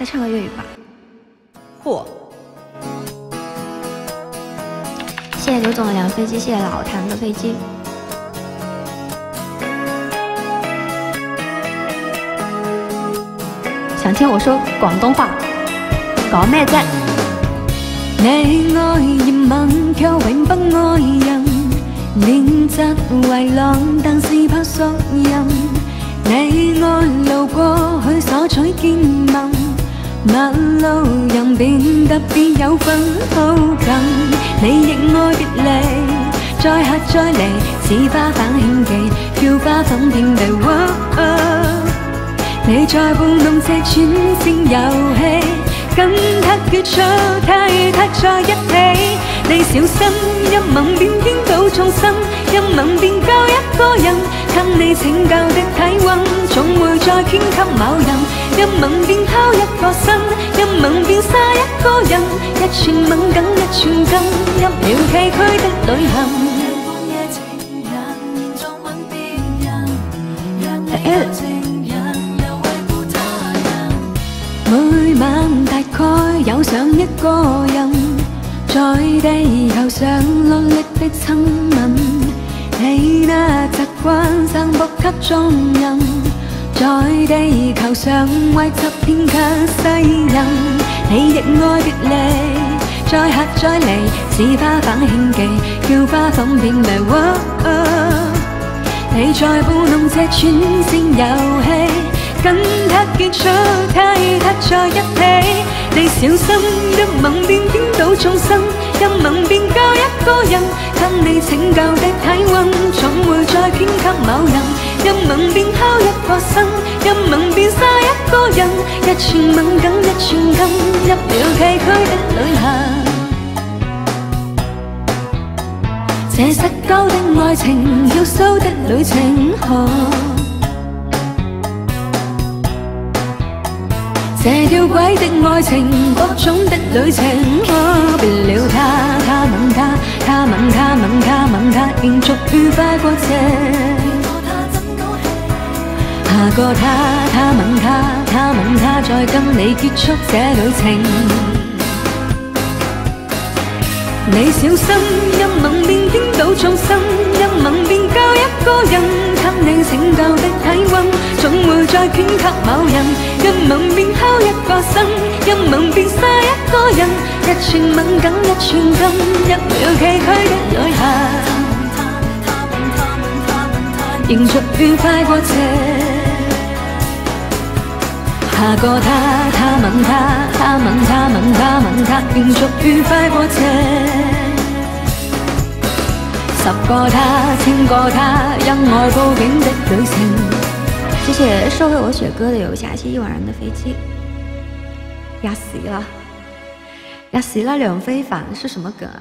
再唱个粤语吧。嚯！谢谢刘总的2飞机，谢谢老谭的飞机。想聽我說廣東話，講咩啫？你愛熱吻，卻永不愛人，練習為浪，但是怕索人。你愛路過去索取見聞，陌路人便特別有份好感。你亦愛別離，再下再離，似花瓣輕記，叫花粉遍地。你在玩弄這轉線遊戲，跟他結束太在一起。你小心一吻便顛倒眾生，一吻便救一個人，給你拯救的體溫，總會再捐給某人。一吻便拋一個身，一吻便殺一個人，一寸吻緊一寸金，一秒崎嶇的旅行。每晚大概有上一個人，在地球上落力的親吻，你那習慣散播給眾人，在地球上為集遍卻世人。你亦愛別離，再下再離，似花瓣輕記，叫花粉遍地。你在玩弄這轉線遊戲，跟他結束太在一起。你小心一吻便顛倒眾生，一吻便救一個人，給你拯救的體溫，總會再捐給某人。一吻便拋一個身，一吻便殺一個人，一寸吻緊一寸金，一秒崎嶇的旅行。這失交的愛情，要蘇的旅程，這吊詭的愛情，各種的旅程。別了他，他吻他，他吻他，吻他吻他，延續愉快過程。下個他，他吻他，他吻他，再跟你結束這旅程。你小心一吻便顛倒眾生，一吻便救一個人，給你拯救的體溫，總會再捐給某人。一吻便拋一個身，一吻便殺一個人，一寸吻緊一寸金，一秒崎嶇的旅行，延續愉快過程。下個他，他吻他，他吻他，吻他吻他，延續愉快過程。10個他，1000個他，因愛報警的旅程。謝謝收回我雪哥的有下期一晚人的飛機。壓死了，壓死了梁非凡是什麼梗啊？